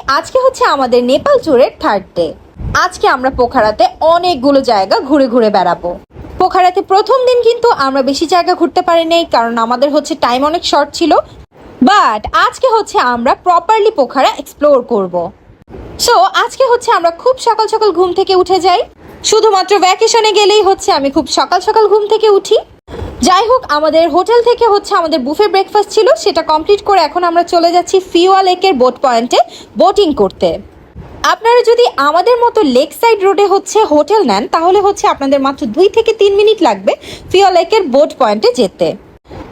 আজকে হচ্ছে আমাদের নেপাল ট্যুরের থার্ড ডে। আজকে আমরা পোখারাতে অনেকগুলো জায়গা ঘুরে ঘুরে বেড়াবো। পোখারাতে প্রথম দিন কিন্তু আমরা বেশি জায়গা ঘুরতে পারি নাই, কারণ আমাদের হচ্ছে টাইম অনেক শর্ট ছিল। বাট আজকে হচ্ছে আমরা প্রপারলি পোখারা এক্সপ্লোর করব। সো আজকে হচ্ছে আমরা খুব সকাল সকাল ঘুম থেকে উঠে যাই। শুধুমাত্র ভ্যাকেশনে গেলেই হচ্ছে আমি খুব সকাল সকাল ঘুম থেকে উঠি। যাই হোক, আমাদের হোটেল থেকে হচ্ছে আমাদের বুফে ব্রেকফাস্ট ছিল, সেটা কমপ্লিট করে এখন আমরা চলে যাচ্ছি ফিওয়া লেকের বোট পয়েন্টে বোটিং করতে। আপনারা যদি আমাদের মতো লেক সাইড রোডে হচ্ছে হোটেল নেন, তাহলে হচ্ছে আপনাদের মাত্র 2 থেকে 3 মিনিট লাগবে ফিওয়া লেকের বোট পয়েন্টে যেতে।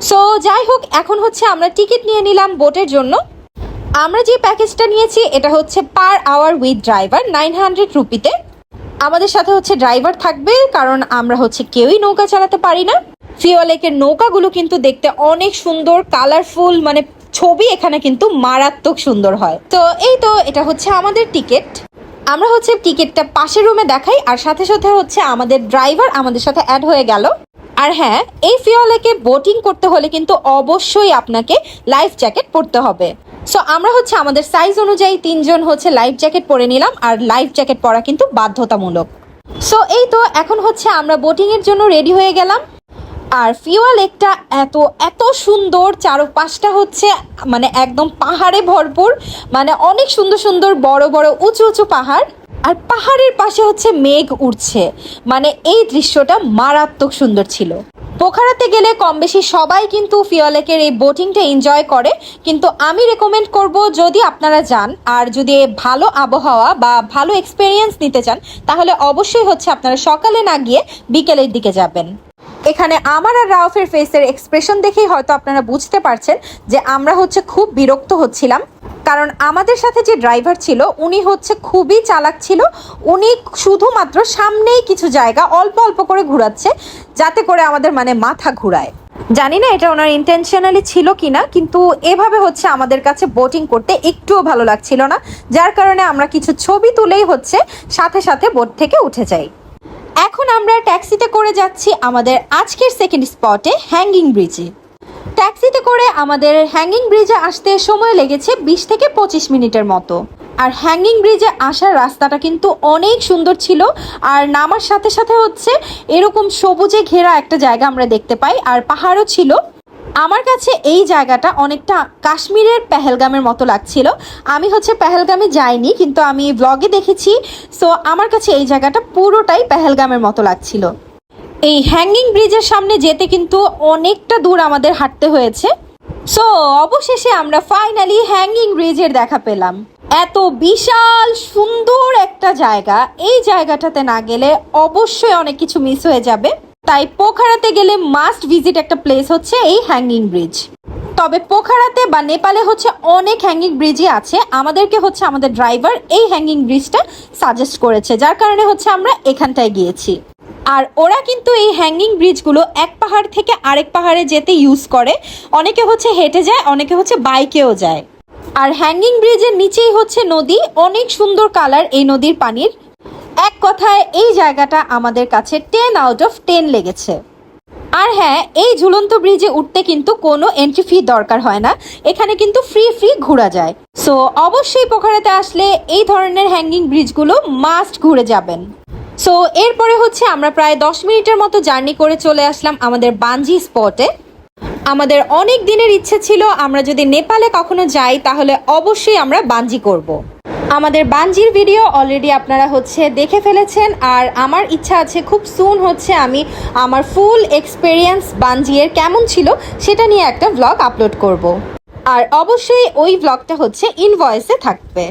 সো যাই হোক, এখন হচ্ছে আমরা টিকিট নিয়ে নিলাম বোটের জন্য। আমরা যে প্যাকেজটা নিয়েছি এটা হচ্ছে পার আওয়ার উইথ ড্রাইভার 900 রুপিতে। আমাদের সাথে হচ্ছে ড্রাইভার থাকবে, কারণ আমরা হচ্ছে কেউই নৌকা চালাতে পারি না। ফিওয়া লেকের নৌকাগুলো কিন্তু দেখতে অনেক সুন্দর, কালারফুল, মানে ছবি এখানে কিন্তু মারাত্মক সুন্দর হয়। তো এই তো এটা হচ্ছে আমাদের টিকিট। আমরা হচ্ছে টিকিটটা পাশের রুমে দেখাই, আর সাথে সাথে হচ্ছে আমাদের ড্রাইভার আমাদের সাথে অ্যাড হয়ে গেল। আর হ্যাঁ, এই ফিওয়া লেকে বোটিং করতে হলে কিন্তু অবশ্যই আপনাকে লাইফ জ্যাকেট পরতে হবে। সো আমরা হচ্ছে আমাদের সাইজ অনুযায়ী 3 জন হচ্ছে লাইফ জ্যাকেট পরে নিলাম, আর লাইফ জ্যাকেট পরা কিন্তু বাধ্যতামূলক। সো এই তো এখন হচ্ছে আমরা বোটিংয়ের জন্য রেডি হয়ে গেলাম। আর ফিওয়া লেকটা এত এত সুন্দর, চারপাশটা হচ্ছে মানে একদম পাহাড়ে ভরপুর, মানে অনেক সুন্দর সুন্দর বড় বড় উঁচু উঁচু পাহাড়, আর পাহাড়ের পাশে হচ্ছে মেঘ উঠছে। মানে এই দৃশ্যটা মারাত্মক সুন্দর ছিল। পোখারাতে গেলে কম বেশি সবাই কিন্তু ফিওয়া লেকের এই বোটিংটা এনজয় করে, কিন্তু আমি রেকমেন্ড করব যদি আপনারা যান আর যদি ভালো আবহাওয়া বা ভালো এক্সপিরিয়েন্স নিতে চান, তাহলে অবশ্যই হচ্ছে আপনারা সকালে না গিয়ে বিকেলের দিকে যাবেন। এখানে আমার আর রাউফের ফেসের এক্সপ্রেশন দেখেই হয়তো আপনারা বুঝতে পারছেন যে আমরা হচ্ছে খুব বিরক্ত হচ্ছিলাম, কারণ আমাদের সাথে যে ড্রাইভার ছিল উনি হচ্ছে খুবই চালাক ছিল। উনি শুধুমাত্র সামনেই কিছু জায়গা অল্প অল্প করে ঘোরাচ্ছে, যাতে করে আমাদের মানে মাথা ঘুরায়। জানি না এটা ওনার ইন্টেনশনালি ছিল কিনা, কিন্তু এভাবে হচ্ছে আমাদের কাছে বোটিং করতে একটুও ভালো লাগছিল না, যার কারণে আমরা কিছু ছবি তুলেই হচ্ছে সাথে সাথে বোট থেকে উঠে যাই। এখন আমরা ট্যাক্সিতে করে যাচ্ছি আমাদের আজকের সেকেন্ড স্পটে, হ্যাঙ্গিং ব্রিজে। ট্যাক্সিতে করে আমাদের হ্যাঙ্গিং ব্রিজে আসতে সময় লেগেছে 20 থেকে 25 মিনিটের মতো। আর হ্যাঙ্গিং ব্রিজে আসার রাস্তাটা কিন্তু অনেক সুন্দর ছিল, আর নামার সাথে সাথে হচ্ছে এরকম সবুজে ঘেরা একটা জায়গা আমরা দেখতে পাই, আর পাহাড়ও ছিল। আমার কাছে এই জায়গাটা অনেকটা কাশ্মীরের পেহেলগামের মতো লাগছিল। আমি হচ্ছে পেহেলগামে যাইনি, কিন্তু আমি ব্লগে দেখেছি। সো আমার কাছে এই জায়গাটা পুরোটাই পেহেলগামের মতো লাগছিল। এই হ্যাঙ্গিং ব্রিজের সামনে যেতে কিন্তু অনেকটা দূর আমাদের হাঁটতে হয়েছে। সো অবশেষে আমরা ফাইনালি হ্যাঙ্গিং ব্রিজের দেখা পেলাম। এত বিশাল সুন্দর একটা জায়গা, এই জায়গাটাতে না গেলে অবশ্যই অনেক কিছু মিস হয়ে যাবে। তাই পোখারাতে গেলে মাস্ট ভিজিট একটা প্লেস হচ্ছে এই হ্যাঙ্গিং ব্রিজ। তবে পোখারাতে বা নেপালে হচ্ছে অনেক হ্যাঙ্গিং ব্রিজই আছে। আমাদেরকে হচ্ছে আমাদের ড্রাইভার এই হ্যাঙ্গিং ব্রিজটা সাজেস্ট করেছে, যার কারণে হচ্ছে আমরা এখানটায় গিয়েছি। আর ওরা কিন্তু এই হ্যাঙ্গিং ব্রিজগুলো এক পাহাড় থেকে আরেক পাহাড়ে যেতে ইউজ করে। অনেকে হচ্ছে হেঁটে যায়, অনেকে হচ্ছে বাইকেও যায়। আর হ্যাঙ্গিং ব্রিজের নিচেই হচ্ছে নদী, অনেক সুন্দর কালার এই নদীর পানির। এক কথায় এই জায়গাটা আমাদের কাছে 10 আউট অফ 10 লেগেছে। আর হ্যাঁ, এই ঝুলন্ত ব্রিজে উঠতে কিন্তু কোনো এন্ট্রি ফি দরকার হয় না, এখানে কিন্তু ফ্রি ঘোরা যায়। সো অবশ্যই পোখারাতে আসলে এই ধরনের হ্যাঙ্গিং ব্রিজগুলো মাস্ট ঘুরে যাবেন। সো এরপরে হচ্ছে আমরা প্রায় 10 মিনিটের মতো জার্নি করে চলে আসলাম আমাদের বাঞ্জি স্পটে। আমাদের অনেক দিনের ইচ্ছে ছিল আমরা যদি নেপালে কখনো যাই তাহলে অবশ্যই আমরা বাঞ্জি করব। আমাদের বাঞ্জির ভিডিও অলরেডি আপনারা হচ্ছে দেখে ফেলেছেন, আর আমার ইচ্ছা আছে খুব সুন হচ্ছে আমি আমার ফুল এক্সপেরিয়েন্স বাঞ্জিয়ের কেমন ছিল সেটা নিয়ে একটা ভ্লগ আপলোড করব। আর অবশ্যই ওই ভ্লগটা হচ্ছে ইনভয়েসে থাকবে।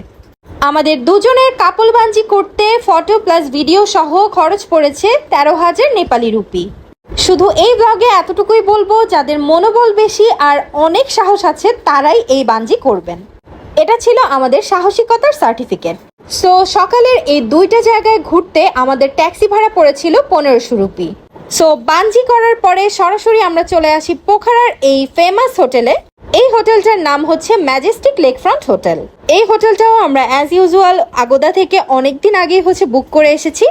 আমাদের দুজনের কাপল বাঞ্জি করতে ফটো প্লাস ভিডিও সহ খরচ পড়েছে 13,000 নেপালি রুপি। শুধু এই ব্লগে এতটুকুই বলবো, যাদের মনোবল বেশি আর অনেক সাহস আছে তারাই এই বাঞ্জি করবেন। এটা ছিল আমাদের সাহসিকতার সার্টিফিকেট। সো সকালের এই দুইটা জায়গায় ঘুরতে আমাদের ট্যাক্সি ভাড়া পড়েছিল 1500 রুপি। সো বাঞ্জি করার পরে সরাসরি আমরা চলে আসি পোখারার এই ফেমাস হোটেলে। এই হোটেলটার নাম হচ্ছে ম্যাজেস্টিক লেক ফ্রন্ট হোটেল। এই হোটেলটাও আমরা অ্যাজ ইউজুয়াল আগোদা থেকে অনেকদিন আগেই হচ্ছে বুক করে এসেছি।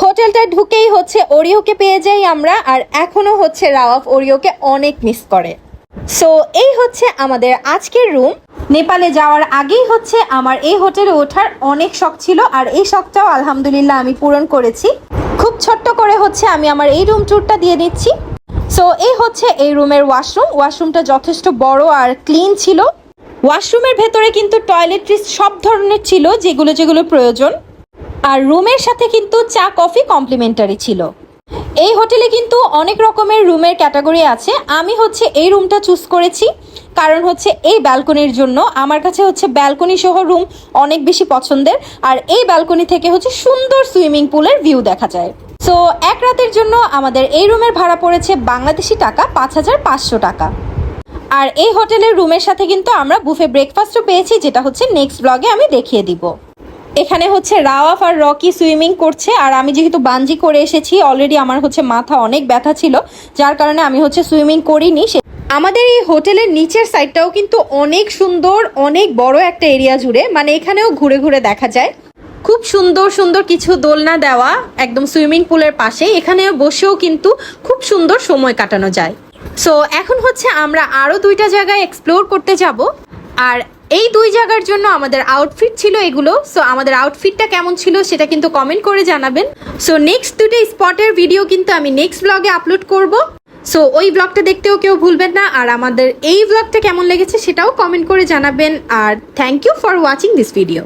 হোটেলটা ঢুকেই হচ্ছে ওরিওকে পেয়ে যাই আমরা, আর এখনো হচ্ছে রাওয়াফ ওরিওকে অনেক মিস করে। সো এই হচ্ছে আমাদের আজকের রুম। নেপালে যাওয়ার আগেই হচ্ছে আমার এই হোটেলে ওঠার অনেক শখ ছিল, আর এই শখটাও আলহামদুলিল্লাহ আমি পূরণ করেছি। খুব ছোট্ট করে হচ্ছে আমি আমার এই রুম ট্যুরটা দিয়ে দিচ্ছি। সো এই হচ্ছে এই রুমের ওয়াশরুমটা যথেষ্ট বড় আর ক্লিন ছিল। ওয়াশরুমের ভেতরে কিন্তু টয়লেট্রিজ সব ধরনের ছিল, যেগুলো প্রয়োজন। আর রুমের সাথে কিন্তু চা কফি কমপ্লিমেন্টারি ছিল। এই হোটেলে কিন্তু অনেক রকমের রুমের ক্যাটাগরি আছে। আমি হচ্ছে এই রুমটা চুজ করেছি কারণ হচ্ছে এই ব্যালকনির জন্য। আমার কাছে হচ্ছে ব্যালকনি সহ রুম অনেক বেশি পছন্দের, আর এই ব্যালকনি থেকে হচ্ছে সুন্দর সুইমিং পুলের ভিউ দেখা যায়। সো এক রাতের জন্য আমাদের এই রুমের ভাড়া পড়েছে বাংলাদেশি টাকা ৫,৫০০ টাকা। আর এই হোটেলের রুমের সাথে কিন্তু আমরা বুফে ব্রেকফাস্টও পেয়েছি, যেটা হচ্ছে নেক্সট ব্লগে আমি দেখিয়ে দিব। এখানে হচ্ছে রাওয়াফ আর রকি সুইমিং করছে, আর আমি যেহেতু বাঞ্জি করে এসেছি অলরেডি, আমার হচ্ছে মাথা অনেক ব্যথা ছিল, যার কারণে আমি হচ্ছে সুইমিং করিনি। আমাদের এই হোটেলের নিচের সাইডটাও কিন্তু অনেক সুন্দর, অনেক বড় একটা এরিয়া জুড়ে, মানে এখানেও ঘুরে ঘুরে দেখা যায়। খুব সুন্দর সুন্দর কিছু দোলনা দেওয়া একদম সুইমিং পুলের পাশে, এখানে বসেও কিন্তু খুব সুন্দর সময় কাটানো যায়। সো এখন হচ্ছে আমরা আরও 2টা জায়গায় এক্সপ্লোর করতে যাব, আর এই 2 জায়গার জন্য আমাদের আউটফিট ছিল এগুলো। সো আমাদের আউটফিটটা কেমন ছিল সেটা কিন্তু কমেন্ট করে জানাবেন। সো নেক্সট 2টা স্পটের ভিডিও কিন্তু আমি নেক্সট ব্লগে আপলোড করব। সো ওই ব্লগটা দেখতেও কেউ ভুলবেন না, আর আমাদের এই ব্লগটা কেমন লেগেছে সেটাও কমেন্ট করে জানাবেন। আর thank you for watching this video.